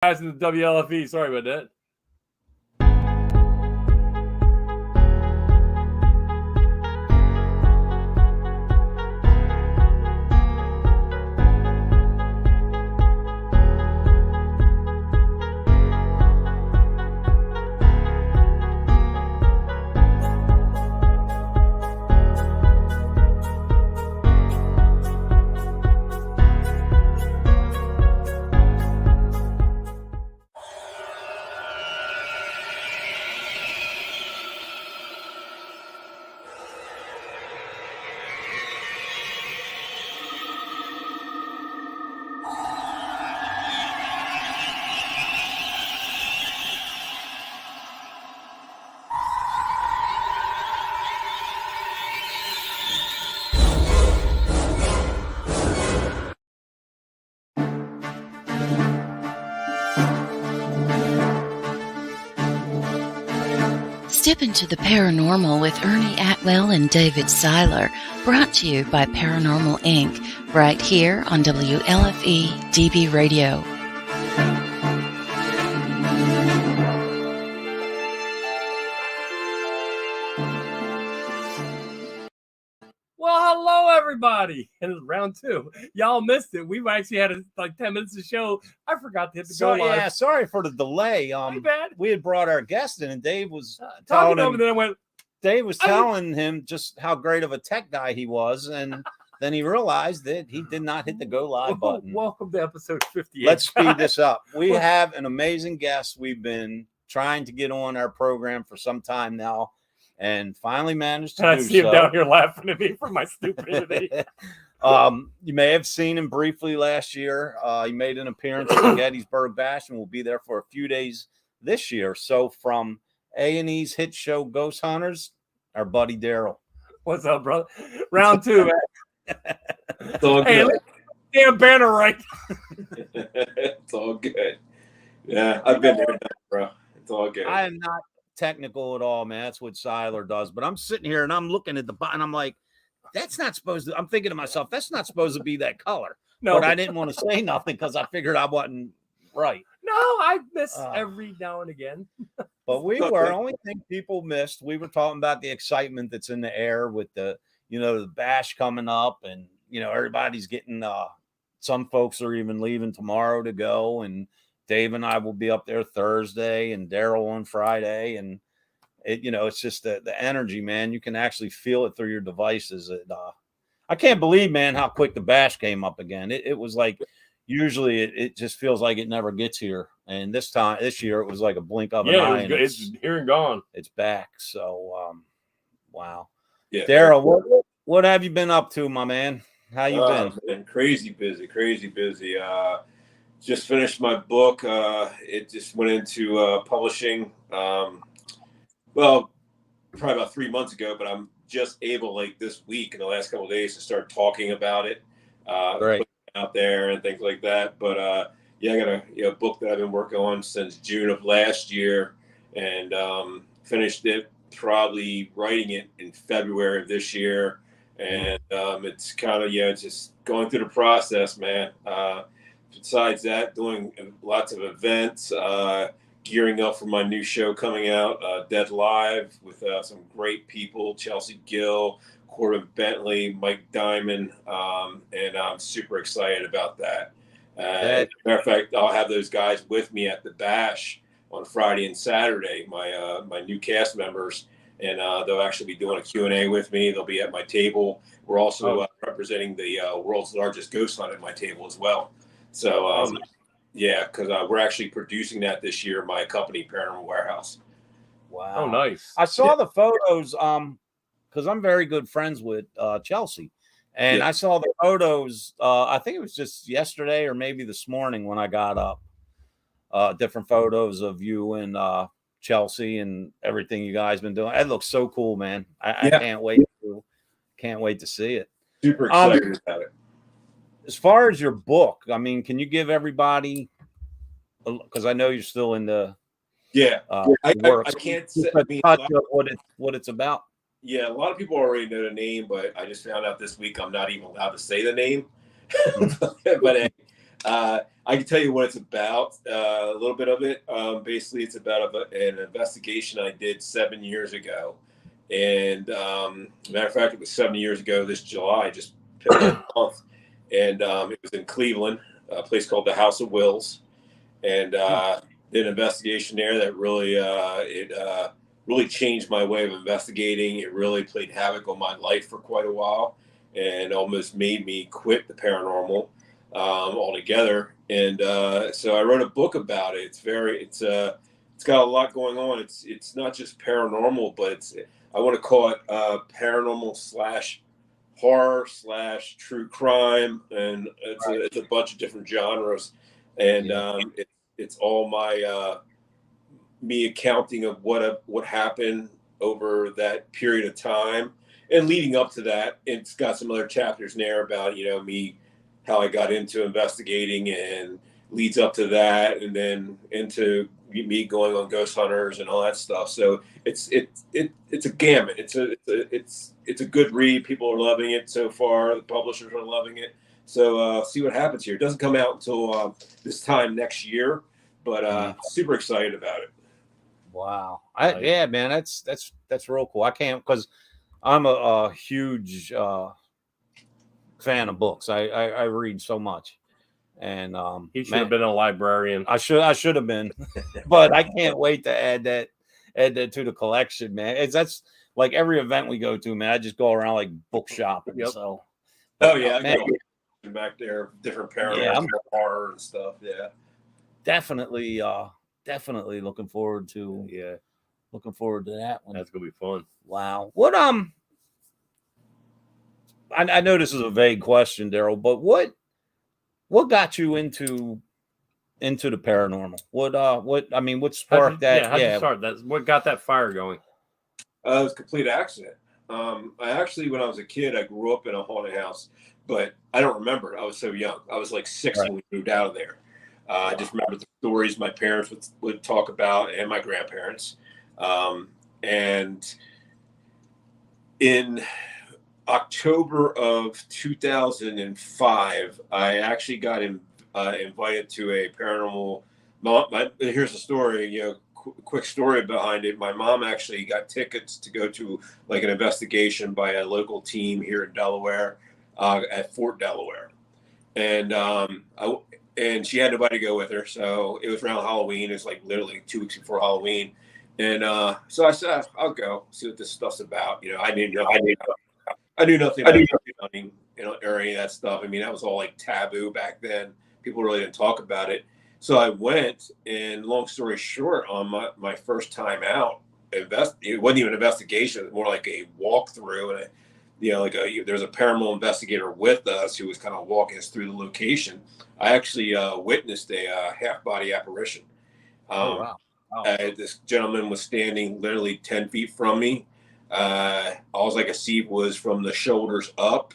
Guys in the WLFE. Sorry about that. Step into the paranormal with Ernie Atwell and David Seiler, brought to you by Paranormal Inc., right here on WLFE DB Radio. Well, hello, everybody. And it's round two. Y'all missed it. We've actually had like 10 minutes of show. I forgot to hit the go live. Yeah, sorry for the delay. Bad. We had brought our guest in, and Dave was talking to him, and then I went. Dave was telling him just how great of a tech guy he was, and then he realized that he did not hit the go live button. Welcome to episode 58. Let's speed this up. We have an amazing guest. We've been trying to get on our program for some time now, and finally managed to do so. I see him down here laughing at me for my stupidity. You may have seen him briefly last year. He made an appearance at the Gettysburg Bash and will be there for a few days this year. So from A&E's hit show Ghost Hunters, our buddy Daryl. What's up, brother? Round two, man. It's all Hey, good. damn banner right. It's all good. Yeah, I've been there, bro. It's all good. I am not technical at all, man. That's what Seiler does. But I'm sitting here and I'm looking at the button. I'm like, that's not supposed to. I'm thinking to myself, that's not supposed to be that color. No, but I didn't want to say nothing because I figured I wasn't right. No, I miss every now and again. But we were. Only thing people missed, we were talking about the excitement that's in the air with the, the bash coming up, and everybody's getting. Some folks are even leaving tomorrow to go, and Dave and I will be up there Thursday, and Daryl on Friday, and it's just the energy, man. You can actually feel it through your devices. I can't believe, man, how quick the bash came up again. It was like. Usually it just feels like it never gets here. And this year, it was like a blink of an eye. It's here and gone. It's back. So, wow. Yeah. Daryl, what have you been up to, my man? How you been? Crazy busy. Just finished my book. It just went into publishing. Probably about 3 months ago, but I'm just able, like this week in the last couple of days, to start talking about it. Right. Out there and things like that, but I got a book that I've been working on since June of last year, and finished it, probably writing it in February of this year, and it's kind of just going through the process, man. Besides that, doing lots of events, gearing up for my new show coming out, Dead Live, with some great people, Chelsea Gill, Corbin Bentley, Mike Diamond, and I'm super excited about that. As a matter of fact, I'll have those guys with me at the Bash on Friday and Saturday, my new cast members, and they'll actually be doing a Q&A with me. They'll be at my table. We're also representing the world's largest ghost hunt at my table as well. So, because we're actually producing that this year, my company, Paranormal Warehouse. Wow. Oh, nice. I saw the photos, because I'm very good friends with Chelsea. And I saw the photos, I think it was just yesterday or maybe this morning when I got up, different photos of you and Chelsea and everything you guys been doing. It looks so cool, man. I can't wait to see it. Super excited about it. As far as your book, I mean, can you give everybody, because I know you're still in the I can't touch of what it's about. Yeah, a lot of people already know the name, but I just found out this week I'm not even allowed to say the name. But I can tell you what it's about, a little bit of it. Basically, it's about an investigation I did 7 years ago. And matter of fact, it was 7 years ago this July, just picked up a month. And it was in Cleveland, a place called the House of Wills. And did an investigation there that really, really changed my way of investigating. It really played havoc on my life for quite a while and almost made me quit the paranormal altogether. And so I wrote a book about it. It's got a lot going on. It's not just paranormal, but I want to call it paranormal / horror / true crime, and it's a bunch of different genres. And it's all my me accounting of what happened over that period of time, and leading up to that, it's got some other chapters in there about me, how I got into investigating, and leads up to that, and then into me going on ghost hunters and all that stuff. So it's a gamut. It's a good read. People are loving it so far. The publishers are loving it. So see what happens here. It doesn't come out until this time next year, but super excited about it. Wow. Yeah, man, that's real cool. I can't, because I'm a huge fan of books. I read so much. And he should have been a librarian. I should have been, but I can't wait to add that to the collection, man. That's like every event we go to, man. I just go around like book shopping. Yep. So, man, back there, different paranormal horror and stuff. Yeah, definitely looking forward to that one. That's gonna be fun. Wow. What I know this is a vague question, Daryl, but what got you into the paranormal? What sparked that? How'd you start? That's what got that fire going. It was a complete accident. I actually, when I was a kid, I grew up in a haunted house, but I don't remember. I was so young. I was like 6 when we moved out of there. I just remember the stories my parents would talk about, and my grandparents. And in October of 2005, I actually got invited to a paranormal. Here's the story. Quick story behind it. My mom actually got tickets to go to like an investigation by a local team here in Delaware, at Fort Delaware, and and she had nobody to go with her. So it was around Halloween. It's like literally 2 weeks before Halloween, and so I said, I'll go see what this stuff's about. I knew nothing about hunting, or any of that stuff. I mean, that was all like taboo back then. People really didn't talk about it. So I went, and long story short, on my first time out, it wasn't even an investigation. It was more like a walkthrough. And there's a paranormal investigator with us who was kind of walking us through the location. I actually witnessed a half-body apparition. Wow. This gentleman was standing literally 10 feet from me. All I could see was from the shoulders up.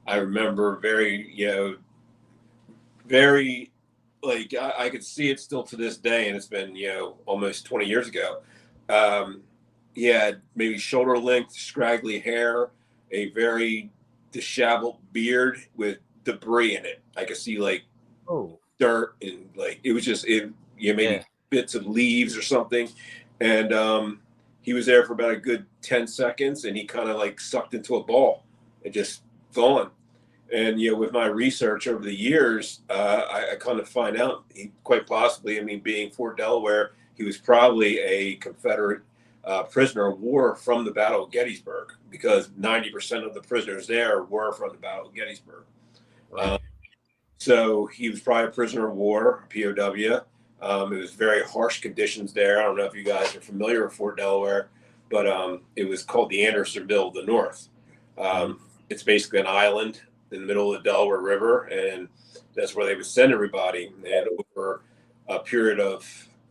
I remember very, I could see it still to this day, and it's been, almost 20 years ago. He had maybe shoulder length, scraggly hair, a very disheveled beard with debris in it. I could see dirt, and it was just maybe bits of leaves or something. And he was there for about a good 10 seconds, and he kind of sucked into a ball and just gone. And, with my research over the years, I kind of find out he quite possibly, being Fort Delaware, he was probably a Confederate prisoner of war from the Battle of Gettysburg, because 90% of the prisoners there were from the Battle of Gettysburg. Right. So he was probably a prisoner of war, POW. It was very harsh conditions there. I don't know if you guys are familiar with Fort Delaware, but it was called the Andersonville of the North. It's basically an island in the middle of the Delaware River, and that's where they would send everybody. And over a period of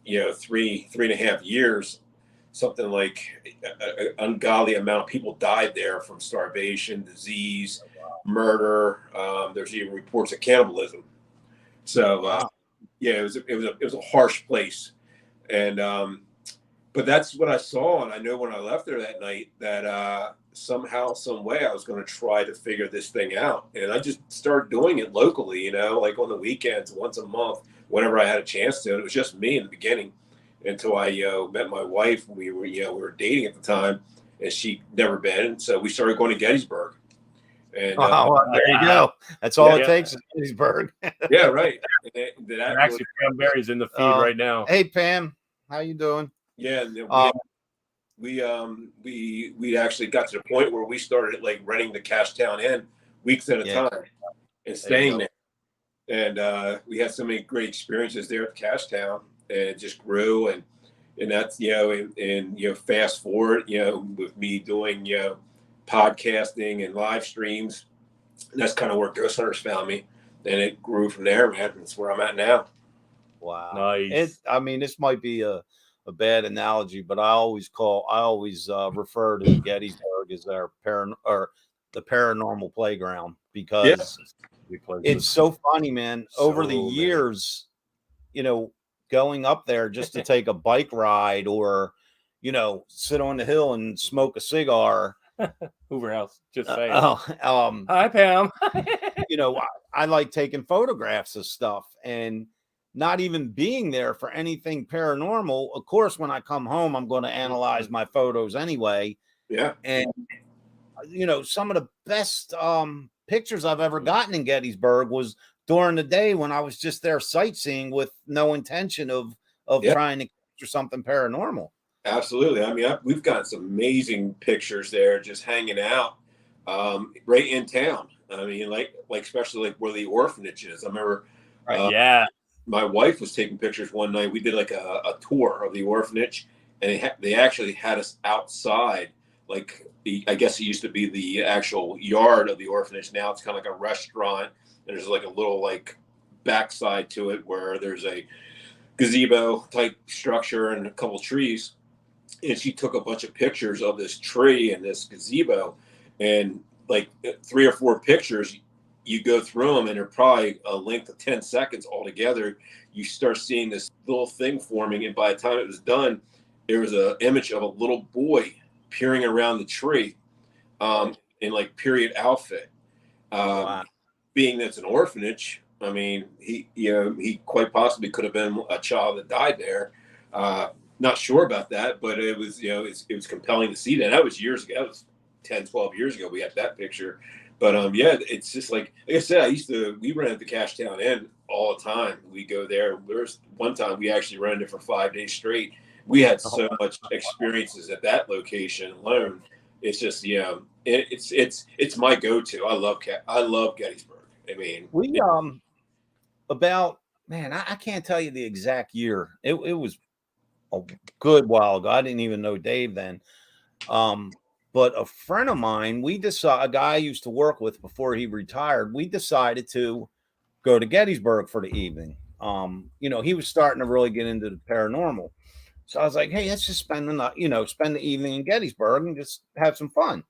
3.5 years, something like an ungodly amount of people died there from starvation, disease, murder. There's even reports of cannibalism. So it was a harsh place, and but that's what I saw. And I know when I left there that night that somehow, some way I was going to try to figure this thing out. And I just started doing it locally, you know, like on the weekends, once a month, whenever I had a chance to. And it was just me in the beginning until I met my wife. We were dating at the time, and she'd never been. So we started going to Gettysburg. And there you go. That's all it takes is Gettysburg. Yeah, right. They're actually cranberries in the feed right now. Hey, Pam, how you doing? Yeah, we actually got to the point where we started like renting the Cashtown Inn weeks at a time and staying there. And we had so many great experiences there at Cashtown, and it just grew. And that's, and fast forward, with me doing, podcasting and live streams. And that's kind of where Ghost Hunters found me. And it grew from there, man. That's where I'm at now. Wow. Nice. This might be a bad analogy, but I always refer to Gettysburg as the paranormal playground, because it's so funny, man. Over the years, going up there just to take a bike ride or, sit on the hill and smoke a cigar. Hoover House, just saying. Hi, Pam. I like taking photographs of stuff and not even being there for anything paranormal. Of course, when I come home, I'm going to analyze my photos anyway. Yeah. And, some of the best pictures I've ever gotten in Gettysburg was during the day when I was just there sightseeing with no intention of trying to capture something paranormal. Absolutely. I mean, we've got some amazing pictures there just hanging out right in town. I mean, like especially like where the orphanage is. I remember my wife was taking pictures one night. We did like a tour of the orphanage, and they actually had us outside. Like, I guess it used to be the actual yard of the orphanage. Now it's kind of like a restaurant. And there's like a little like backside to it where there's a gazebo type structure and a couple trees. And she took a bunch of pictures of this tree and this gazebo, and like 3 or 4 pictures, you go through them and they're probably a length of 10 seconds altogether. You start seeing this little thing forming. And by the time it was done, there was an image of a little boy peering around the tree in like period outfit. Wow. Being that's an orphanage, I mean, he quite possibly could have been a child that died there. Not sure about that, but it was, it was compelling to see that. That was years ago. That was 10, 12 years ago. We had that picture. But it's just like I said, we rented the Cashtown Inn all the time. We go there. There was one time we actually rented it for 5 days straight. We had so much experiences at that location alone. It's just, it's my go-to. I love Gettysburg. I mean, we I can't tell you the exact year. It was a good while ago. I didn't even know Dave then. But a friend of mine, a guy I used to work with before he retired, we decided to go to Gettysburg for the evening. He was starting to really get into the paranormal. So I was like, hey, let's just spend the evening in Gettysburg and just have some fun.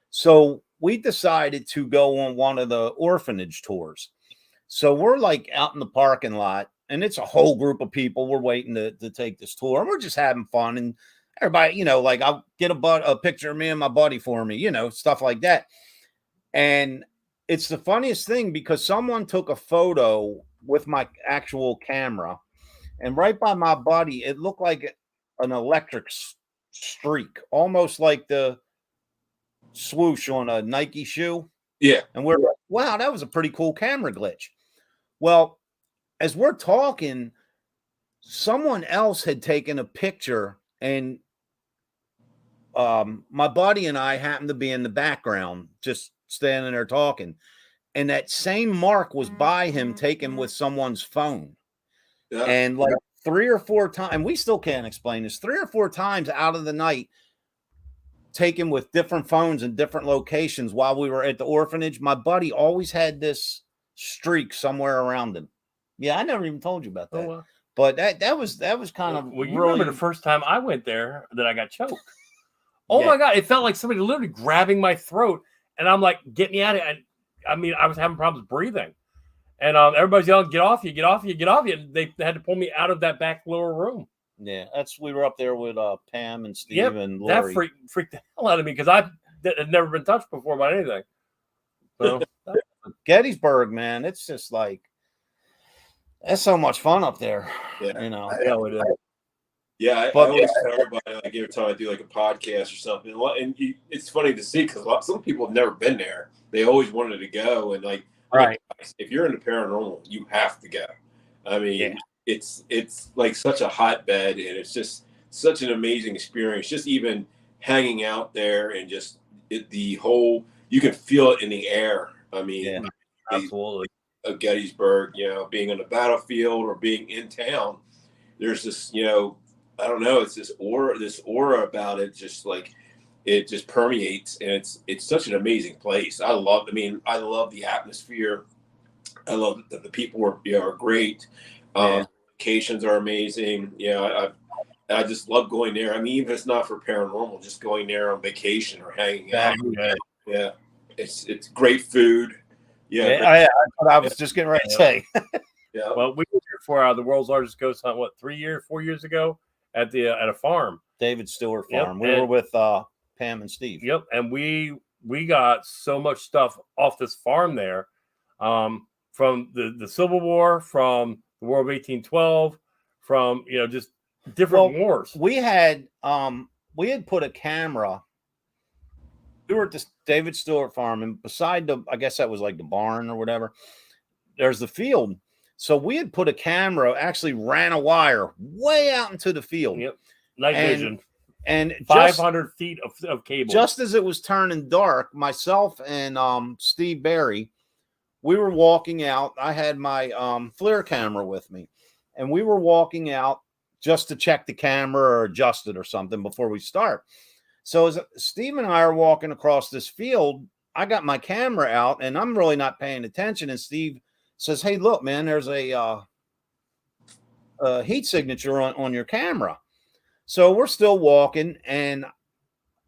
So we decided to go on one of the orphanage tours. So we're like out in the parking lot, and it's a whole group of people. We're waiting to take this tour, and we're just having fun. And everybody, like I'll get a picture of me and my buddy for me, stuff like that. And it's the funniest thing because someone took a photo with my actual camera, and right by my buddy, it looked like an electric streak, almost like the swoosh on a Nike shoe. Yeah. And we're like, wow, that was a pretty cool camera glitch. Well, as we're talking, someone else had taken a picture, and my buddy and I happened to be in the background, just standing there talking. And that same mark was by him taken with someone's phone. Yeah. And like 3 or 4 times, and we still can't explain this, 3 or 4 times out of the night, taken with different phones in different locations while we were at the orphanage. My buddy always had this streak somewhere around him. Yeah, I never even told you about that. Oh, wow. But that was kind of well. You remember the first time I went there that I got choked? Oh my God! It felt like somebody literally grabbing my throat, and I'm like, "Get me out of it!" I mean, I was having problems breathing, and everybody's yelling, "Get off you! Get off you! Get off you!" And they had to pull me out of that back lower room. Yeah, we were up there with Pam and Steve Yep, and that Lori. freaked the hell out of me because I had never been touched before by anything. So Gettysburg, man, it's just like that's so much fun up there. Yeah. You know. yeah, it is. Yeah, I But- always tell everybody, like every time I do like a podcast or something, and it's funny to see because some people have never been there. They always wanted to go, and like, Right. if you're into paranormal, you have to go. I mean, Yeah. it's like such a hotbed, and it's just such an amazing experience. Just even hanging out there and just the whole, you can feel it in the air. I mean, Yeah, Absolutely. of Gettysburg, being on the battlefield or being in town, there's this, I don't know, it's this aura about it, just like it just permeates, and it's such an amazing place. I love the atmosphere. I love that the people are great. Locations are amazing. I just love going there. I mean, even if it's not for paranormal, just going there on vacation or hanging out. Yeah. It's great food. that's what I was just getting ready to say. Yeah. Well, we were here for the world's largest ghost hunt. What, 4 years ago at a farm, David Stewart Yep, Farm. We were with Pam and Steve. Yep, and we got so much stuff off this farm there, from the Civil War, from the War of 1812, from just different wars. We had put a camera. We were at this David Stewart Farm, and beside I guess that was like the barn or whatever, there's the field. So we had put a camera, actually ran a wire way out into the field. Yep, night vision. And 500 feet of cable. Just as it was turning dark, myself and Steve Barry, we were walking out. I had my FLIR camera with me, and we were walking out just to check the camera or adjust it or something before we start. So as Steve and I are walking across this field, I got my camera out, and I'm really not paying attention. And Steve says, "Hey, look, man, there's a heat signature on your camera." So we're still walking, and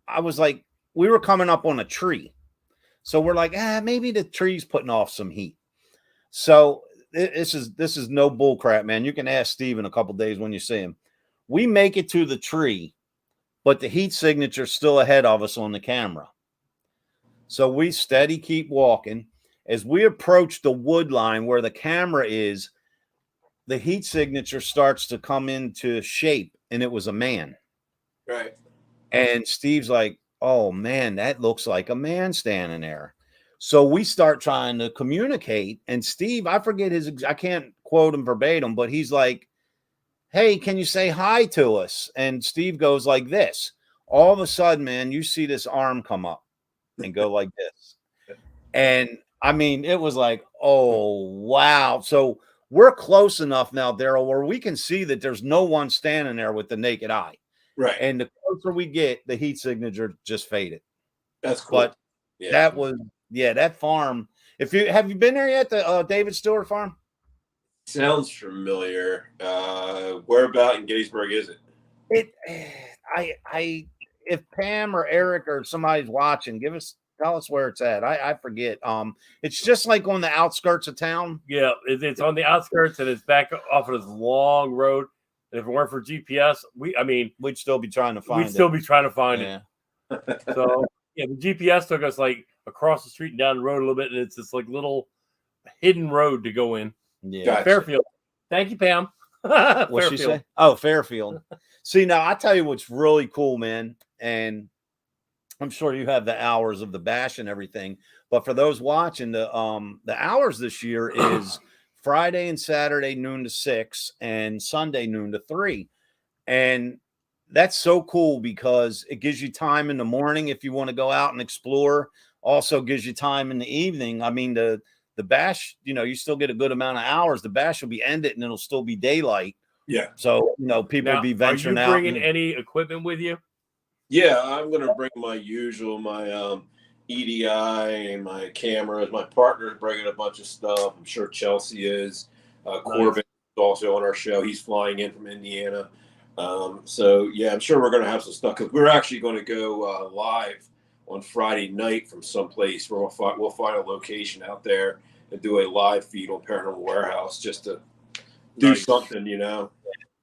I was like, we were coming up on a tree. So we're like, maybe the tree's putting off some heat. So this is no bull crap, man. You can ask Steve in a couple days when you see him. We make it to the tree, but the heat signature's still ahead of us on the camera. So we steady keep walking. As we approach the wood line where the camera is, the heat signature starts to come into shape, and it was a man. Right. And Steve's like, "Oh man, that looks like a man standing there." So we start trying to communicate, and Steve, I forget I can't quote him verbatim, but he's like, "Hey, can you say hi to us?" And Steve goes like this. All of a sudden, man, you see this arm come up and go like this. And I mean, it was like, oh, wow. So we're close enough now, Daryl, where we can see that there's no one standing there with the naked eye. Right. And the closer we get, the heat signature just faded. That's cool. But that was, that farm. Have you been there yet, the David Stewart Farm? Sounds familiar. Where about in Gettysburg is it? If Pam or Eric or somebody's watching, tell us where it's at. I forget. It's just like on the outskirts of town. Yeah, it's on the outskirts, and it's back off of this long road. And if it weren't for GPS, we'd still be trying to find it. We'd still be trying to find it. So the GPS took us like across the street and down the road a little bit, and it's this like little hidden road to go in. Yeah, gotcha. Fairfield. Thank you, Pam. What'd she say? Oh, Fairfield. See, now I tell you what's really cool, man, and I'm sure you have the hours of the bash and everything, but for those watching, the hours this year is Friday and Saturday noon to 6 and Sunday noon to 3. And that's so cool because it gives you time in the morning if you want to go out and explore. Also gives you time in the evening. I mean, the bash, you still get a good amount of hours. The bash will be ended and it'll still be daylight. Yeah. So, people will be venturing out. Are you bringing any equipment with you? Yeah, I'm going to bring my usual, my EDI and my cameras. My partner's bringing a bunch of stuff. I'm sure Chelsea is. Corbin is also on our show. He's flying in from Indiana. So, yeah, I'm sure we're going to have some stuff because we're actually going to go live on Friday night from someplace where we'll find a location out there and do a live feed on Paranormal Warehouse just to do something,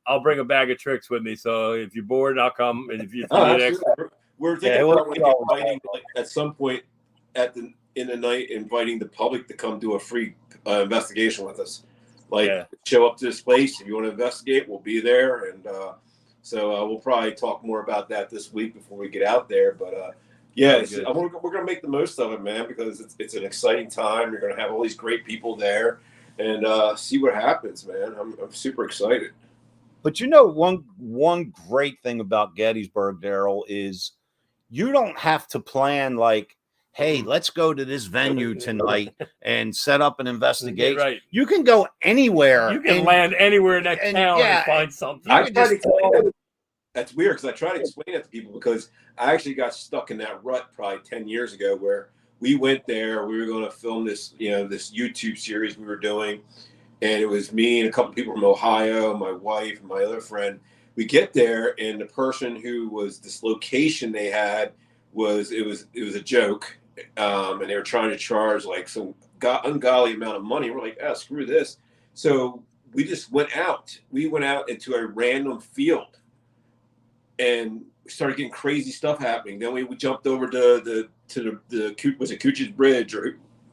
I'll bring a bag of tricks with me. So if you're bored, I'll come. And if you Oh, need extra, we're thinking about inviting, like, at some point in the night, inviting the public to come do a free investigation with us. Like, show up to this place. If you want to investigate, we'll be there. And so we'll probably talk more about that this week before we get out there. But we're going to make the most of it, man, because it's an exciting time. You're going to have all these great people there, and see what happens, man. I'm super excited. But you know, one great thing about Gettysburg, Daryl, is you don't have to plan like, hey, let's go to this venue tonight and set up an investigation. Right. You can go anywhere. You can land anywhere in that town and find something. That's weird, because I try to explain it to people, because I actually got stuck in that rut probably 10 years ago, where we went there. We were going to film this, this YouTube series we were doing. And it was me and a couple people from Ohio, my wife, and my other friend. We get there, and the person who was this location they had was a joke, and they were trying to charge like some ungodly amount of money. We're like, screw this. So we just went out. We went out into a random field, and started getting crazy stuff happening. Then we jumped over to the was it Cooch's Bridge,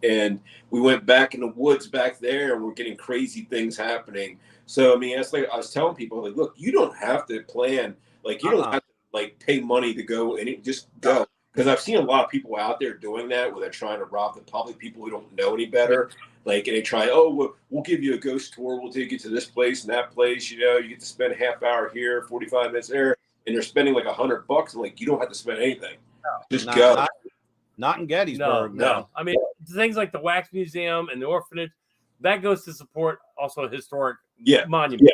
and we went back in the woods back there, and we're getting crazy things happening. So, I mean, that's like I was telling people, like, look, you don't have to plan. Like, you don't have to, like, pay money to go, and just go. Because I've seen a lot of people out there doing that, where they're trying to rob the public, people who don't know any better. Like, and they try, we'll give you a ghost tour. We'll take you to this place and that place. You get to spend a half hour here, 45 minutes there. And they're spending like $100. I'm like, you don't have to spend anything. Just go. Not in Gettysburg. No. I mean, things like the Wax Museum and the orphanage, that goes to support also a historic monument. Yeah.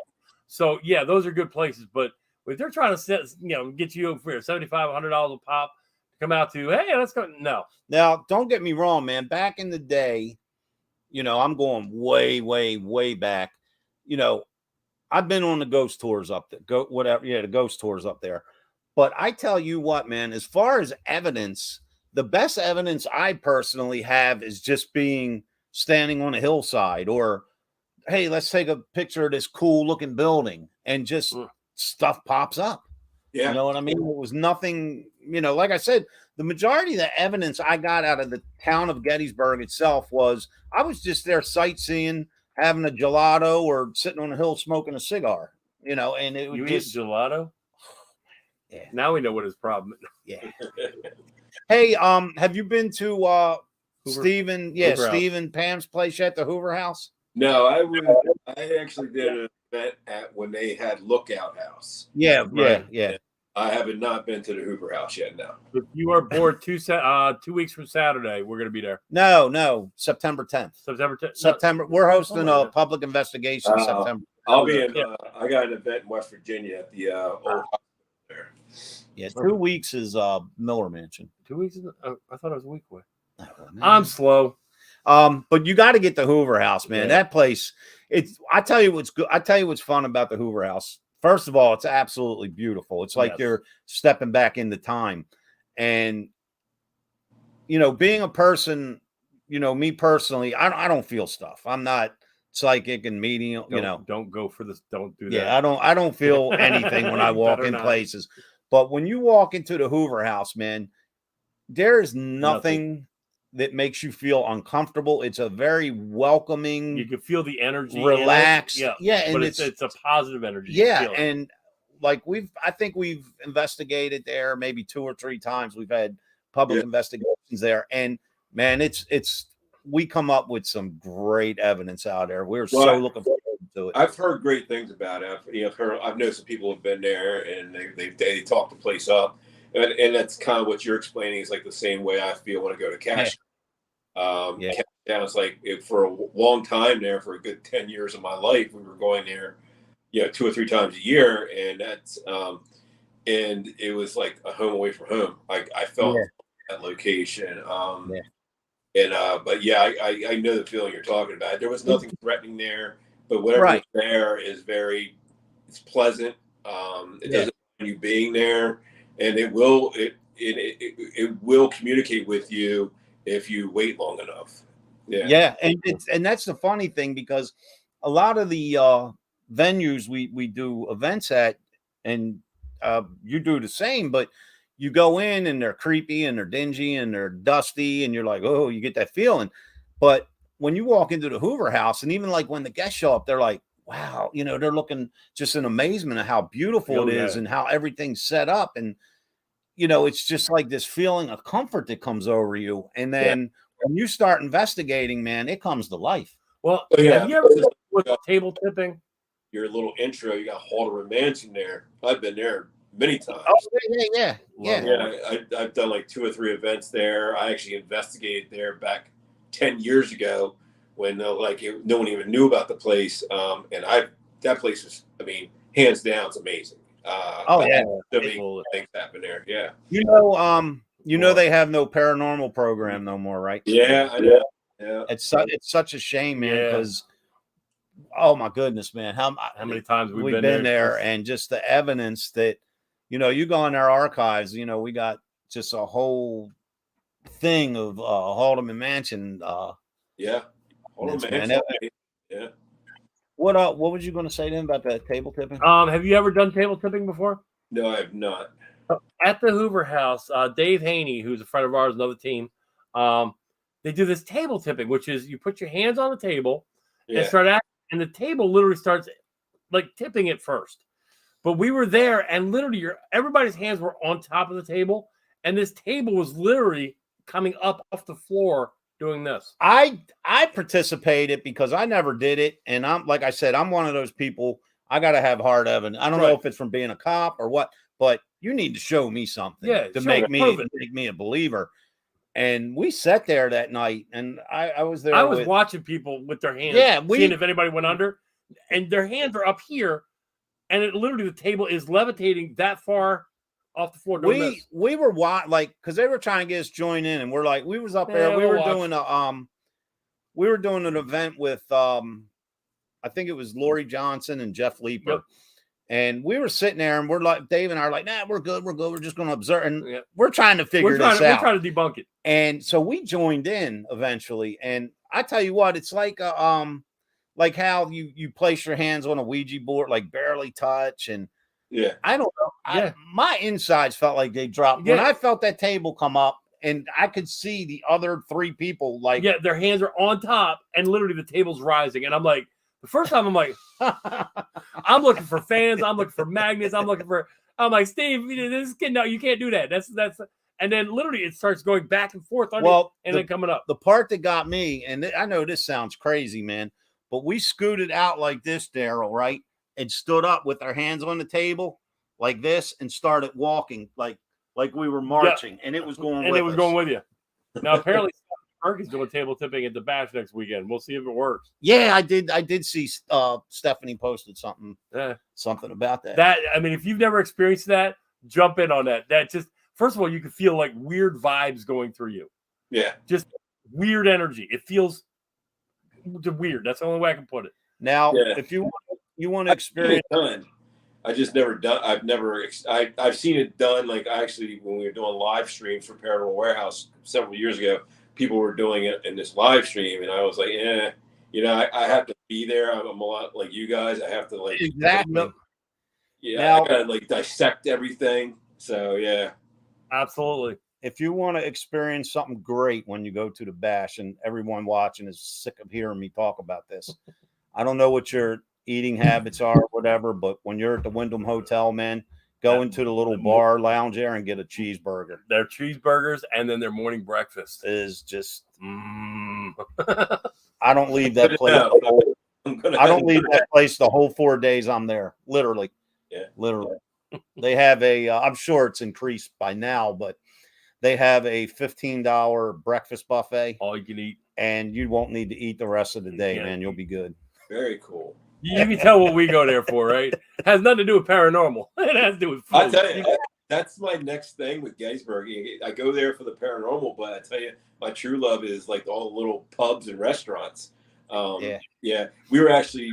So, those are good places. But if they're trying to get you for $75, $100 a pop to come out to, hey, let's go. No. Now, don't get me wrong, man. Back in the day, I'm going way, way, way back. I've been on the ghost tours up there. The ghost tours up there. But I tell you what, man, as far as evidence, the best evidence I personally have is just standing on a hillside, or, hey, let's take a picture of this cool looking building, and just stuff pops up. Yeah. You know what I mean? It was nothing, like I said, the majority of the evidence I got out of the town of Gettysburg itself was I was just there sightseeing, having a gelato, or sitting on a hill smoking a cigar, and it was you just eat gelato. Yeah. Now we know what his problem is. Yeah. Hey, have you been to Steve and Pam's place yet, the Hoover House? No, I actually did an event when they had Lookout House. Yeah. I have not been to the Hoover House yet. No. If you are bored 2 weeks from Saturday, we're going to be there. No, September 10th. September. We're hosting a public investigation in September. I'll be in. I got an event in West Virginia at the old hospital there. Yeah, 2 weeks is Miller Mansion. 2 weeks? I thought it was a week away. I'm slow. But you got to get the Hoover House, man. That place. I tell you what's good. I tell you what's fun about the Hoover House. First of all, it's absolutely beautiful. It's like you're stepping back into time. And, being a person, me personally, I don't feel stuff. I'm not psychic and medium, Don't go for this. Don't do that. Yeah, I don't feel anything when I walk in places. But when you walk into the Hoover House, man, there is nothing that makes you feel uncomfortable. It's a very welcoming. You can feel the energy, relaxed. And and it's a positive energy. Yeah, and like I think we've investigated there maybe 2 or 3 times. We've had public investigations there, and man, we come up with some great evidence out there. We're so looking forward to it. I've heard great things about it. I've known some people who've been there, and they talk the place up. And that's kind of what you're explaining is like the same way I feel when I go to Cash. Cash Down is like for a long time there, for a good 10 years of my life, we were going there, 2 or 3 times a year, and that's and it was like a home away from home. I felt that location. But I know the feeling you're talking about. There was nothing threatening there, but whatever is there is it's pleasant. It doesn't mind you being there. And it will communicate with you if you wait long enough. Yeah, and that's the funny thing, because a lot of the venues we do events at, and you do the same, but you go in and they're creepy and they're dingy and they're dusty, and you're like, oh, you get that feeling. But when you walk into the Hoover House, and even like when the guests show up, they're like, wow, they're looking just in amazement at how beautiful it is and how everything's set up. And, it's just like this feeling of comfort that comes over you. And then when you start investigating, man, it comes to life. Well, have you ever with table tipping? Your little intro, you got Haldeman Mansion there. I've been there many times. Oh, yeah. I've done like 2 or 3 events there. I actually investigated there back 10 years ago when no one even knew about the place. And that place was, hands down, it's amazing. So many cool things happen there. Yeah. They have no paranormal program no more, right? Yeah, I know. Yeah. It's such a shame, man, because oh my goodness, man, how many times we've been there, and just the evidence that you go in our archives, we got just a whole thing of Haldeman Mansion. Haldeman Mansion. Yeah. What was you going to say to him about the table tipping? Have you ever done table tipping before? No, I have not. At the Hoover House, Dave Haney, who's a friend of ours, another team, they do this table tipping, which is you put your hands on the table and start acting, and the table literally starts like tipping it first. But we were there, and literally everybody's hands were on top of the table, and this table was literally coming up off the floor doing this. I participated because I never did it, and I'm like I said, I'm one of those people. I got to have hard evidence. I don't know if it's from being a cop or what, but you need to show me something to make me a believer. And we sat there that night, and I was there. I was watching people with their hands, seeing if anybody went under, and their hands are up here, and it literally the table is levitating that far off the floor. We were because they were trying to get us joined in, and we're like, we was up there. We were doing an event with I think it was Lori Johnson and Jeff Leeper. Yep. And we were sitting there, and we're like, Dave and I are like, nah, we're good. We're just going to observe. And we're trying to figure this out. We're trying to debunk it. And so we joined in eventually. And I tell you what, it's like how you place your hands on a Ouija board, like barely touch. And I don't know. My insides felt like they dropped. When I felt that table come up, and I could see the other 3 people, their hands are on top, and literally the table's rising. And I'm like, the first time I'm like, I'm looking for fans. I'm looking for magnets. I'm like, Steve, this kid, no, you can't do that. That's, and then literally it starts going back and forth and then coming up. The part that got me, and I know this sounds crazy, man, but we scooted out like this, Daryl, right? And stood up with our hands on the table like this and started walking like we were marching, and it was going with you. Now, apparently, Perkins doing table tipping at the Bash next weekend. We'll see if it works. Yeah, I did see Stephanie posted something about that. If you've never experienced that, jump in on that. That just, first of all, you can feel like weird vibes going through you. Yeah. Just weird energy. It feels weird. That's the only way I can put it. Now, if you want to experience I've seen it done. Like actually when we were doing live streams for Paranormal Warehouse several years ago, people were doing it in this live stream, and I was like, I have to be there. I'm a lot like you guys. I have to exactly. I gotta dissect everything. So absolutely. If you want to experience something great when you go to the Bash, and everyone watching is sick of hearing me talk about this, I don't know what your eating habits are or whatever, but when you're at the Wyndham Hotel, man, go into the little bar lounge there and get a cheeseburger. Their cheeseburgers and then their morning breakfast is just I don't leave that place. I don't leave that place the whole 4 days I'm there. Literally. Yeah. Literally. They have I'm sure it's increased by now, but they have a $15 breakfast buffet. All you can eat. And you won't need to eat the rest of the day, man. You'll be good. Very cool. You can tell what we go there for, right? It has nothing to do with paranormal. It has to do with food. I tell you, that's my next thing with Gettysburg. I go there for the paranormal, but I tell you, my true love is like all the little pubs and restaurants. We were actually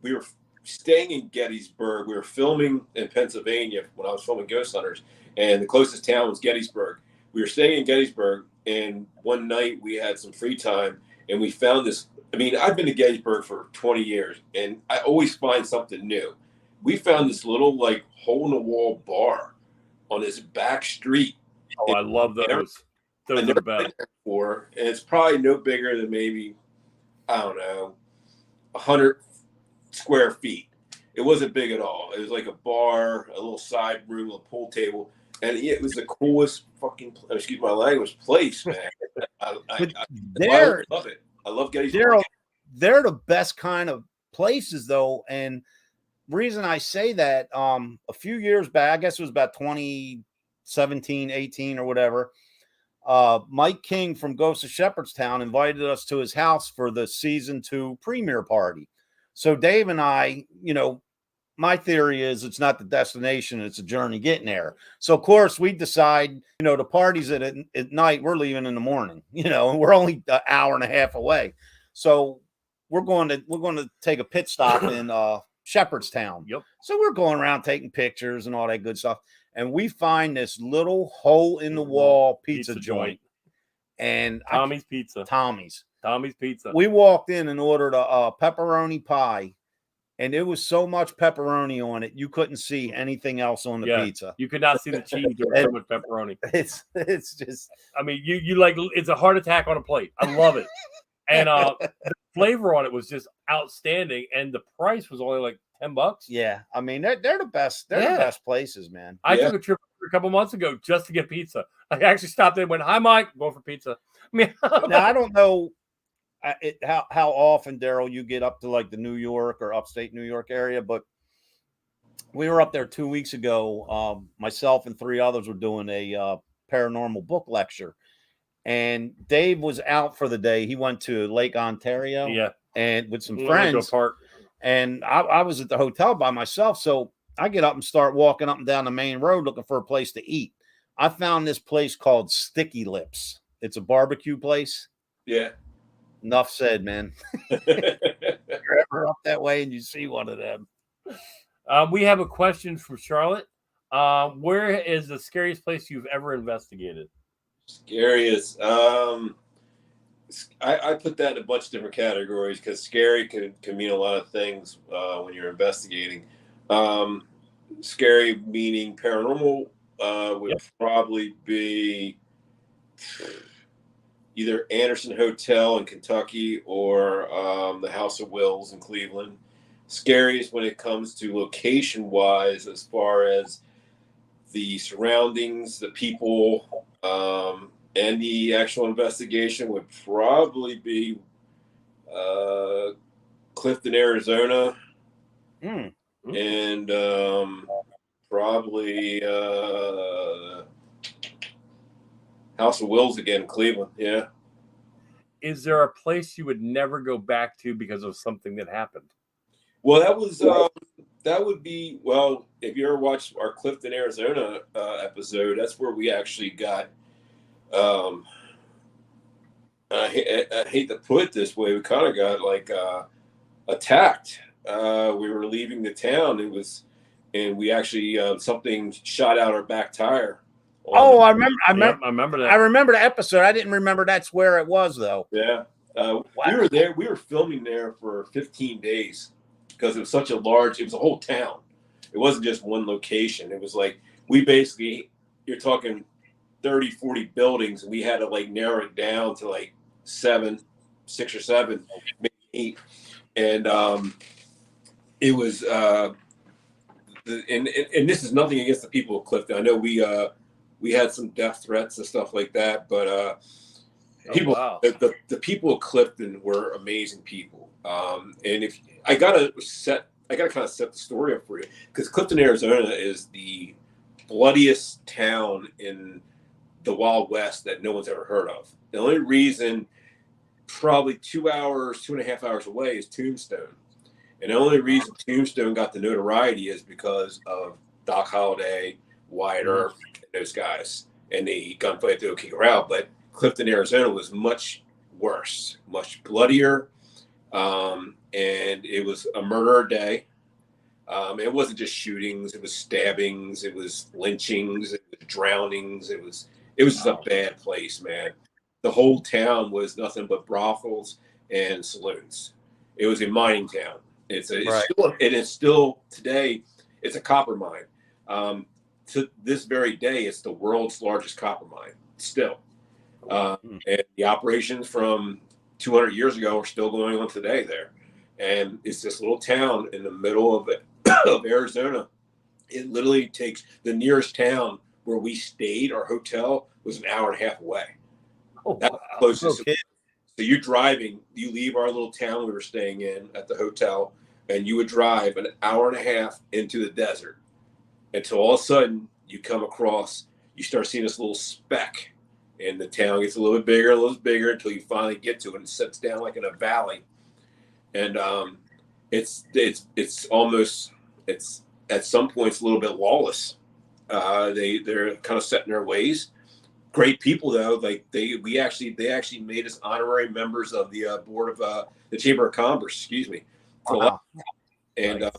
we were staying in Gettysburg. We were filming in Pennsylvania when I was filming Ghost Hunters, and the closest town was Gettysburg. We were staying in Gettysburg, and one night we had some free time, and we found this I mean, I've been to Gettysburg for 20 years, and I always find something new. We found this little like hole in the wall bar on this back street. Oh, I love those. Those I've are the never best. been there before, and it's probably no bigger than maybe, I don't know, 100 square feet. It wasn't big at all. It was like a bar, a little side room, a pool table, and it was the coolest fucking, excuse my language, place, man. I love it. I love Gettysburg. Daryl, they're the best kind of places, though, and reason I say that, a few years back, I guess it was about 2017, 18 or whatever, Mike King from Ghost of Shepherdstown invited us to his house for the season 2 premiere party. So Dave and I, my theory is it's not the destination, it's a journey getting there. So of course we decide, the party's at night, we're leaving in the morning, and we're only an hour and a half away. So we're going to take a pit stop in Shepherdstown. Yep. So we're going around taking pictures and all that good stuff. And we find this little hole in the wall pizza joint. And Tommy's Pizza. Tommy's Pizza. We walked in and ordered a pepperoni pie. And it was so much pepperoni on it, you couldn't see anything else on the pizza. You could not see the cheese. There was so much pepperoni. It's just. I mean, you like, it's a heart attack on a plate. I love it. And the flavor on it was just outstanding, and the price was only like $10. Yeah, I mean they're the best. They're the best places, man. I took a trip a couple months ago just to get pizza. I actually stopped there and went, "Hi, Mike, I'm going for pizza." I mean, now I don't know how often, Daryl, you get up to like the New York or upstate New York area, but we were up there 2 weeks ago. Myself and 3 others were doing a paranormal book lecture. And Dave was out for the day. He went to Lake Ontario, and with some friends. And I was at the hotel by myself. So I get up and start walking up and down the main road looking for a place to eat. I found this place called Sticky Lips. It's a barbecue place. Yeah. Enough said, man. You're ever up that way and you see one of them. We have a question from Charlotte. Where is the scariest place you've ever investigated? Scariest. I put that in a bunch of different categories because scary can mean a lot of things when you're investigating. Scary meaning paranormal would probably be either Anderson Hotel in Kentucky or the House of Wills in Cleveland. Scariest when it comes to location-wise, as far as the surroundings, the people, and the actual investigation would probably be Clifton, Arizona, and probably House of Wills again, Cleveland. Yeah. Is there a place you would never go back to because of something that happened? Well, that would be, if you ever watched our Clifton, Arizona episode, that's where we actually got, I hate to put it this way, we kind of got like attacked. We were leaving the town. And we actually, something shot out our back tire. Oh, I remember that. I remember the episode. I didn't remember that's where it was, though. Yeah. We were there. We were filming there for 15 days because it was such it was a whole town. It wasn't just one location. It was like, you're talking 30, 40 buildings, and we had to like narrow it down to like 6 or 7, maybe 8. And it was, and this is nothing against the people of Clifton. I know we had some death threats and stuff like that, but the people of Clifton were amazing people. And if I gotta kind of set the story up for you, because Clifton, Arizona is the bloodiest town in the Wild West that no one's ever heard of. The only reason, probably 2.5 hours away, is Tombstone. And the only reason Tombstone got the notoriety is because of Doc Holliday, Wyatt Earp, and those guys, and the gunfight at the OK Corral. But Clifton, Arizona was much worse, much bloodier. And it was a murder day. It wasn't just shootings, it was stabbings, it was lynchings, it was drownings. It was just a bad place, man. The whole town was nothing but brothels. and saloons. It was a mining town. It's Right. still today. It's a copper mine. To this very day, it's the world's largest copper mine. Still, and the operations from 200 years ago are still going on today there. And it's this little town in the middle of of Arizona. It literally takes the nearest town where we stayed. Our hotel was an hour and a half away. Oh, That's wow. the closest. Okay. So you're driving, you leave our little town we were staying in at the hotel, and you would drive an hour and a half into the desert until all of a sudden you come across, you start seeing this little speck, and the town gets a little bit bigger until you finally get to it and it sits down like in a valley. And it's almost, it's at some points a little bit lawless. They're kind of set in their ways. Great people though, like they actually made us honorary members of the board of the Chamber of Commerce. Excuse me. Wow. And Nice.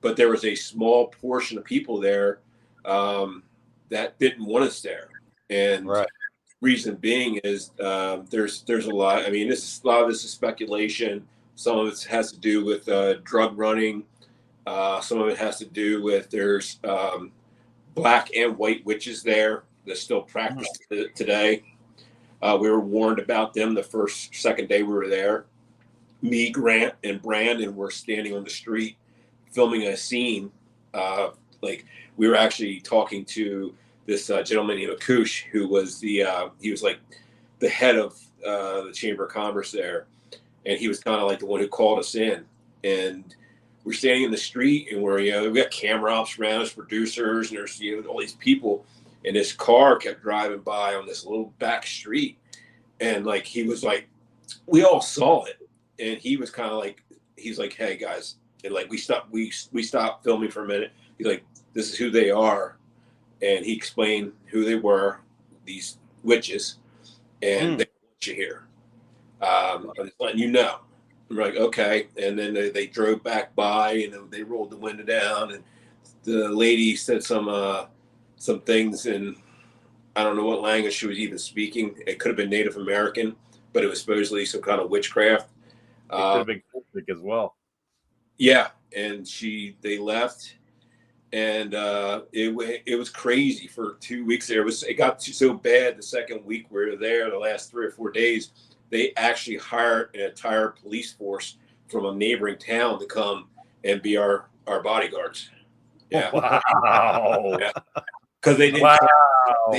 but there was a small portion of people there that didn't want us there, and Right. reason being is there's a lot. I mean, a lot of this is speculation. Some of it has to do with drug running. Some of it has to do with there's black and white witches there that still practice today. We were warned about them the second day we were there. Me, Grant, and Brandon were standing on the street filming a scene. Like we were actually talking to this gentleman named Akush, who was he was like the head of the Chamber of Commerce there, and he was kind of like the one who called us in. And we're standing in the street, and we got camera ops around us, producers, and there's all these people. And this car kept driving by on this little back street, and like he was like, we all saw it, and he was kind of like, he's like, hey guys, and like we stopped filming for a minute. He's like, this is who they are, and he explained who they were, these witches, and they want you here. I'm just letting you know. We're like, okay, and then they drove back by, and they rolled the window down, and the lady said some things, and I don't know what language she was even speaking. It could have been Native American, but it was supposedly some kind of witchcraft. It could have been Celtic as well. Yeah, and they left, and it was crazy for 2 weeks there. It got so bad the second week we were there, the last 3 or 4 days, they actually hired an entire police force from a neighboring town to come and be our bodyguards. Yeah. Wow. Yeah. Because they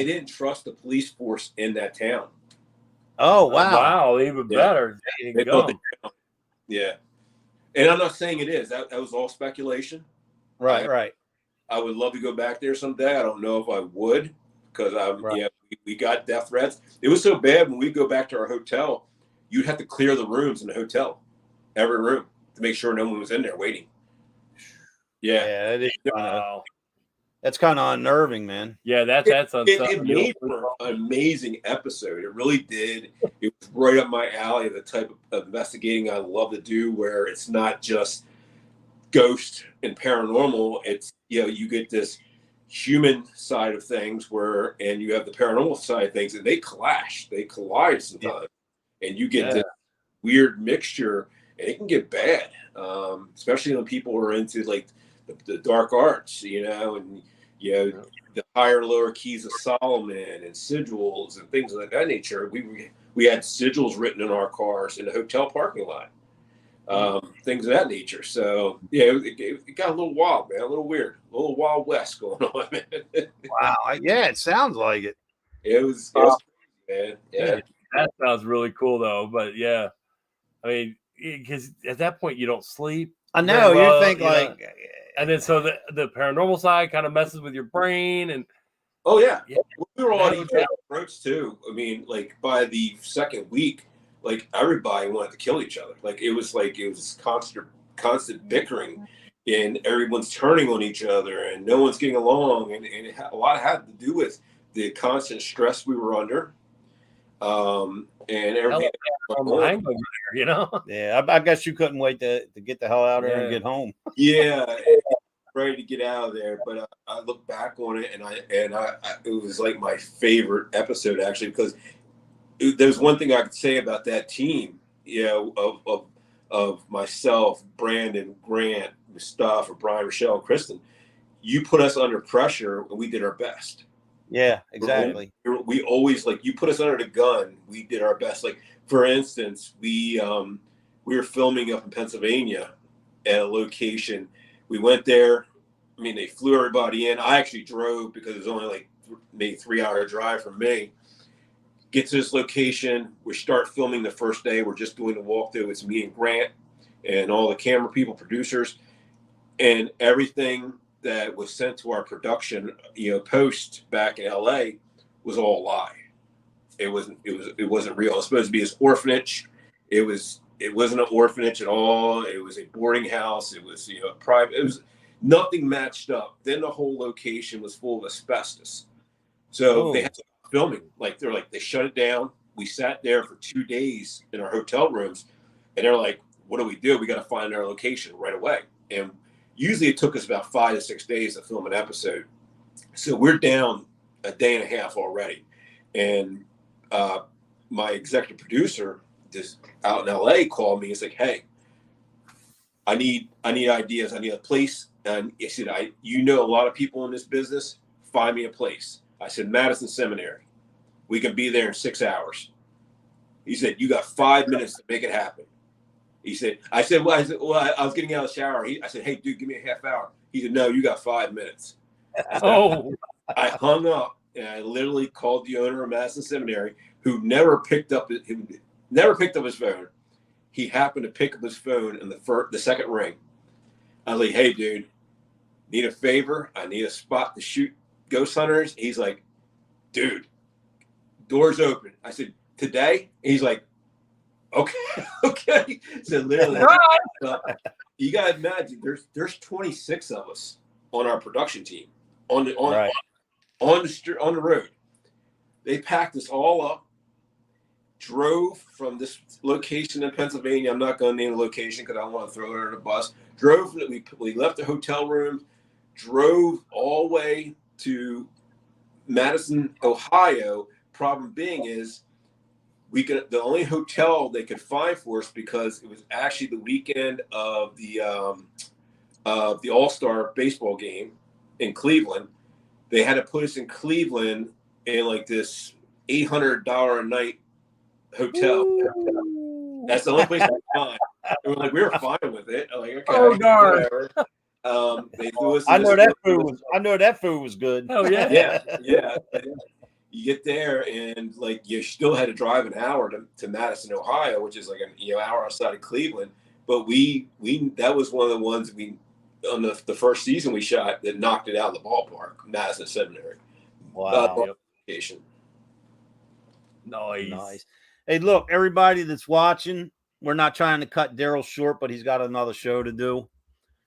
didn't trust the police force in that town. Oh wow. Wow, even better. They thought yeah. And I'm not saying it is. That was all speculation. Right. I would love to go back there someday. I don't know if I would, because we got death threats. It was so bad when we go back to our hotel, you'd have to clear the rooms in the hotel, every room, to make sure no one was in there waiting. Yeah. That's kind of unnerving, man. Yeah, that's it made for an amazing episode. It really did. It was right up my alley, the type of investigating I love to do, where it's not just ghost and paranormal. It's, you get this human side of things and you have the paranormal side of things, and they collide sometimes, and you get this weird mixture, and it can get bad, especially when people are into like the dark arts, and the higher and lower keys of Solomon and sigils and things of that nature. We had sigils written in our cars in the hotel parking lot, things of that nature. So it got a little wild, man, a little weird, a little Wild West going on, man. Wow. Yeah, it sounds like it. It was crazy, man. Yeah. That sounds really cool though. But yeah, I mean, because at that point you don't sleep. I know. You think and then so the paranormal side kind of messes with your brain, and we were on each other's throats too. I mean, like by the second week, like everybody wanted to kill each other. Like it was constant bickering, and everyone's turning on each other, and no one's getting along, and a lot had to do with the constant stress we were under, and everything. Yeah, I guess you couldn't wait to get the hell out of there and get home. Yeah, ready to get out of there. But I look back on it, and it was like my favorite episode, actually, because there's one thing I could say about that team. of myself, Brandon, Grant, Mustafa, Brian, Rochelle, and Kristen, you put us under pressure and we did our best. Yeah, exactly. We always, like, you put us under the gun, we did our best. Like, for instance, we were filming up in Pennsylvania at a location. We went there. I mean, they flew everybody in. I actually drove because it was only like maybe 3-hour drive from me. Get to this location. We start filming the first day. We're just doing the walkthrough. It's me and Grant and all the camera people, producers, and everything that was sent to our production, post back in LA was all a lie. It wasn't real. It was supposed to be this orphanage. It wasn't an orphanage at all. It was a boarding house. It was, private. It was nothing matched up. Then the whole location was full of asbestos. So they had to stop filming. They shut it down. We sat there for 2 days in our hotel rooms, and they're like, what do? We got to find our location right away. And usually it took us about 5 to 6 days to film an episode. So we're down a day and a half already. And my executive producer just out in LA called me. He's like, hey, I need ideas. I need a place. And he said, a lot of people in this business. Find me a place. I said, Madison Seminary. We can be there in 6 hours. He said, you got 5 minutes to make it happen. I said, I was getting out of the shower. I said, hey, dude, give me a half hour. He said, no, you got 5 minutes. I hung up and I literally called the owner of Madison Seminary, who never picked up his phone. He happened to pick up his phone in the second ring. I was like, hey, dude, need a favor? I need a spot to shoot ghost hunters. He's like, dude, doors open. I said, today? He's like, okay. So literally, you gotta imagine there's 26 of us on our production team on the road. They packed us all up, drove from this location in Pennsylvania. I'm not going to name the location because I don't want to throw it under the bus. We left the hotel room, drove all the way to Madison, Ohio. Problem being is the only hotel they could find for us, because it was actually the weekend of the All-Star baseball game in Cleveland. They had to put us in Cleveland in like this $800 a night hotel. Ooh. That's the only place I could find. And we were fine with it. I'm like, okay, whatever. They threw us. I know that food was good. Oh yeah. Yeah. You get there and you still had to drive an hour to Madison, Ohio, which is like an hour outside of Cleveland. But we that was one of the ones on the first season we shot that knocked it out of the ballpark, Madison Seminary. Wow. Location. Nice. Hey, look, everybody that's watching, we're not trying to cut Daryl short, but he's got another show to do.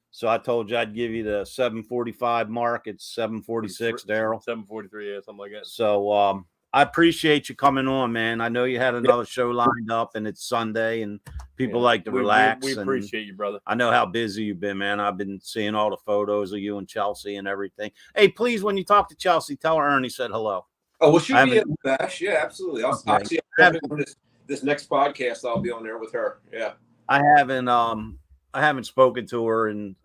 So I told you I'd give you the 7:45 mark. It's 7:46, Daryl. 7:43, yeah, something like that. So I appreciate you coming on, man. I know you had another show lined up, and it's Sunday, and people like to relax. We appreciate you, brother. I know how busy you've been, man. I've been seeing all the photos of you and Chelsea and everything. Hey, please, when you talk to Chelsea, tell her Ernie said hello. Oh, well, she'll be in the bash. Yeah, absolutely. This next podcast, I'll be on there with her. Yeah. I haven't spoken to her, and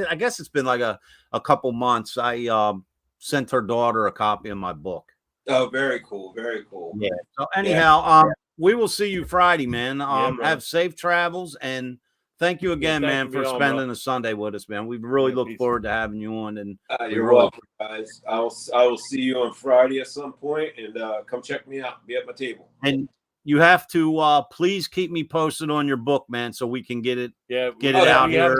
I guess it's been like a couple months. I sent her daughter a copy of my book. Oh, very cool. Very cool. Yeah. So anyhow, we will see you Friday, man. Have safe travels, and thank you again, man, for spending a Sunday with us, man. We really look forward to having you on. And you're welcome, guys. I will see you on Friday at some point, and come check me out. Be at my table. And you have to please keep me posted on your book, man, so we can get it out here.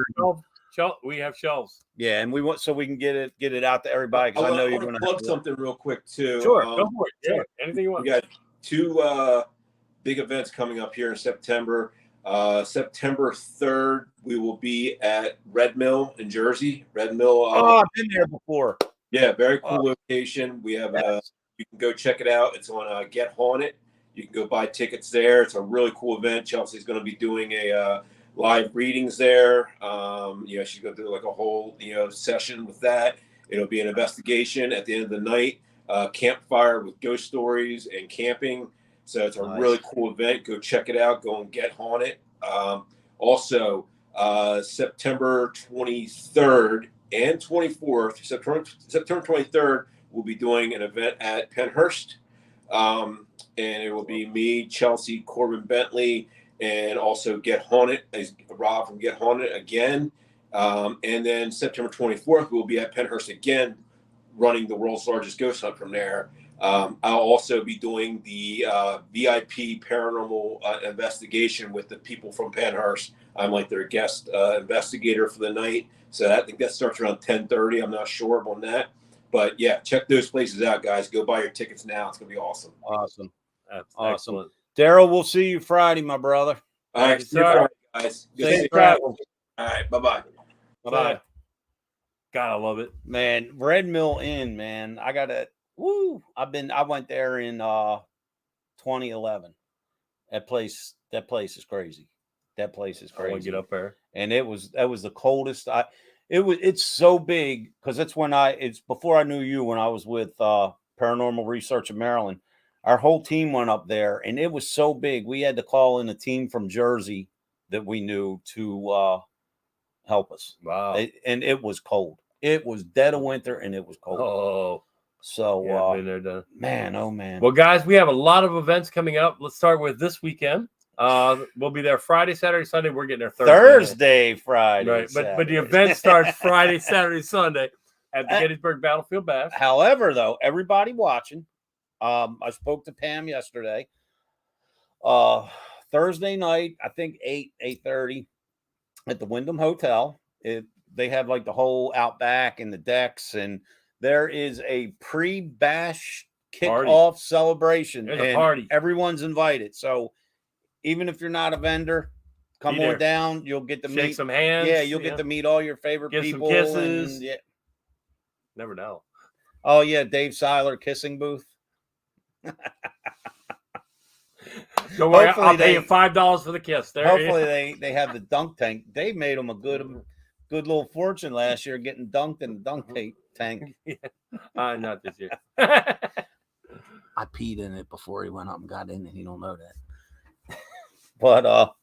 We have shelves. Yeah, and we can get it out to everybody, because I know you're going to plug something real quick too. Sure, go for it. Yeah, anything you want. We got 2 big events coming up here in September. September 3rd, we will be at Red Mill in Jersey. Red Mill. I've been there before. Yeah, very cool location. We have you can go check it out. It's on Get Haunted. You can go buy tickets there. It's a really cool event. Chelsea's going to be doing a live readings there. She's going to do like a whole session with that. It'll be an investigation at the end of the night. Campfire with ghost stories and camping. So it's a Nice. really cool event. Go check it out. Go and get haunted. Also, September 23rd and 24th, September 23rd, we'll be doing an event at Penhurst. And it will be me, Chelsea, Corbin Bentley, and also Get Haunted, Rob from Get Haunted again. And then September 24th, we'll be at Penhurst again, running the world's largest ghost hunt from there. I'll also be doing the VIP paranormal investigation with the people from Penhurst. I'm like their guest investigator for the night. So I think that starts around 10:30. I'm not sure on that. But yeah, check those places out, guys. Go buy your tickets now. It's going to be awesome. Awesome. That's Awesome. excellent. Daryl, we'll see you Friday, my brother. All right, see you Friday, guys. Good Safe seeing you. travel. All right, bye-bye. Bye-bye. God, I love it. Man, Red Mill Inn, man. I went there in 2011. That place is crazy. That place is I want crazy. to get up there. And that was the coldest. It's so big because it's before I knew you, when I was with Paranormal Research in Maryland. Our whole team went up there, and it was so big. We had to call in a team from Jersey that we knew to help us. Wow. And it was cold. It was dead of winter, and it was cold. Oh, So, yeah, been there, done. man, oh, man. Well, guys, we have a lot of events coming up. Let's start with this weekend. We'll be there Friday, Saturday, Sunday. We're getting there Thursday, Friday. Right, but the Saturday. event starts Friday, Saturday, Sunday at the Gettysburg Battlefield Bash. However, though, everybody watching, I spoke to Pam yesterday. Thursday night, I think 8:30 at the Wyndham Hotel. They have like the whole outback and the decks, and there is a pre-bash kickoff celebration. There's and a party. Everyone's invited. So even if you're not a vendor, come on down. You'll get to Shake meet some hands. Yeah, you'll get to meet all your favorite Give some people. kisses. And, yeah. Never know. Oh yeah, Dave Seiler kissing booth. Don't worry, Hopefully I'll pay you $5 for the kiss. There. Hopefully they have the dunk tank. They made them a good little fortune last year getting dunked in the dunk tank. Not this year. I peed in it before he went up and got in it. He don't know that. But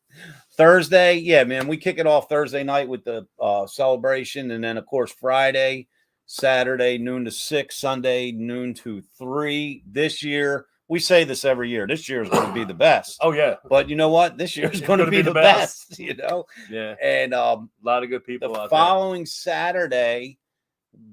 Thursday, yeah, man, we kick it off Thursday night with the celebration, and then of course Friday, Saturday noon to 6, Sunday noon to 3. This year, we say this every year. This year is going to be the best. Oh yeah, but you know what? This year is going to be the best. You know. Yeah. And a lot of good people. The out following Saturday,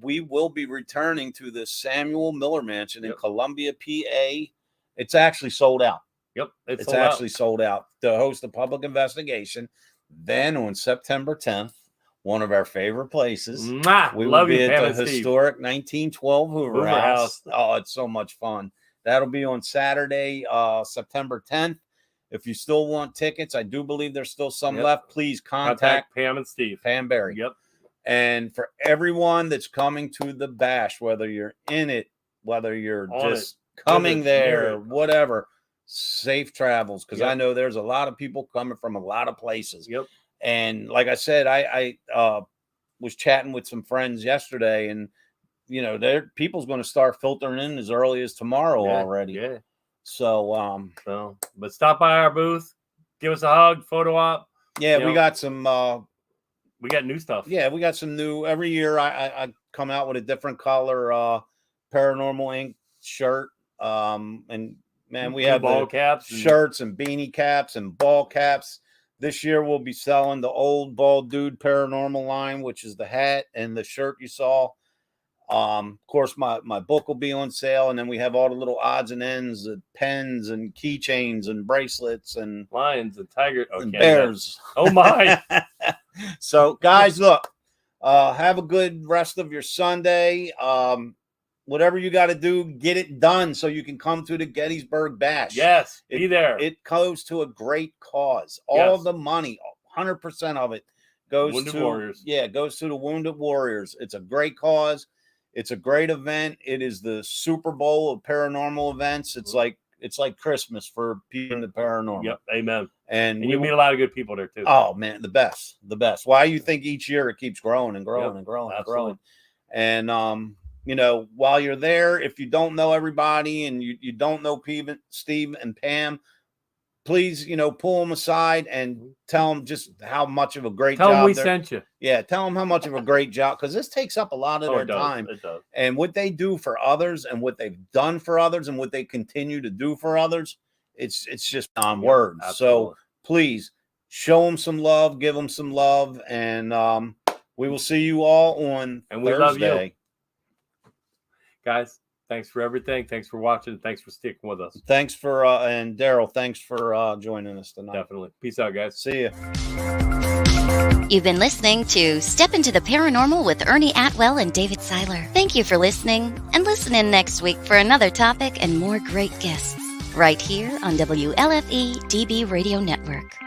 we will be returning to the Samuel Miller Mansion in Columbia, PA. It's actually sold out. Yep, it's actually sold out to host a public investigation. Then on September 10th, one of our favorite places, we will be at the historic 1912 Hoover House. Oh, it's so much fun. That'll be on Saturday, September 10th. If you still want tickets, I do believe there's still some left. Please contact Pam and Steve. Pam Berry. Yep. And for everyone that's coming to the bash, whether you're in it, whether you're just coming there, whatever, safe travels. Because I know there's a lot of people coming from a lot of places. Yep. And like I said, I was chatting with some friends yesterday, and you know, people's going to start filtering in as early as tomorrow already. Yeah. So, but stop by our booth, give us a hug, photo op. Yeah, we got some. We got new stuff. Yeah, we got some new. Every year, I come out with a different color Paranormal Inc. shirt. And man, we have ball caps, shirts, and beanie caps, and ball caps. This year, we'll be selling the old Bald Dude Paranormal line, which is the hat and the shirt you saw. Of course, my book will be on sale, and then we have all the little odds and ends, pens and keychains and bracelets and lions and tigers and bears. Oh my! So, guys, look, have a good rest of your Sunday. Whatever you got to do, get it done so you can come to the Gettysburg Bash. Yes, be there. It goes to a great cause. All the money, 100% of it goes Wounded to Warriors. Yeah, it goes to the Wounded Warriors. It's a great cause. It's a great event. It is the Super Bowl of paranormal events. It's like Christmas for people in the paranormal. Yep, amen. And you meet a lot of good people there too. Oh man, the best. Why you think each year it keeps growing and growing and growing and growing. And while you're there, if you don't know everybody and you don't know Steve and Pam, please, pull them aside and tell them just how much of a great job. Tell them we sent you. Yeah, tell them how much of a great job, because this takes up a lot of their time. It does. And what they do for others and what they've done for others and what they continue to do for others, it's just on words. Absolutely. So please show them some love, give them some love, and we will see you all on And we Thursday. love you. Guys, thanks for everything. Thanks for watching. Thanks for sticking with us. Thanks for and Daryl, thanks for joining us tonight. Definitely. Peace out, guys. See you. You've been listening to Step into the Paranormal with Ernie Atwell and David Seiler. Thank you for listening, and listen in next week for another topic and more great guests right here on WLFE DB Radio Network.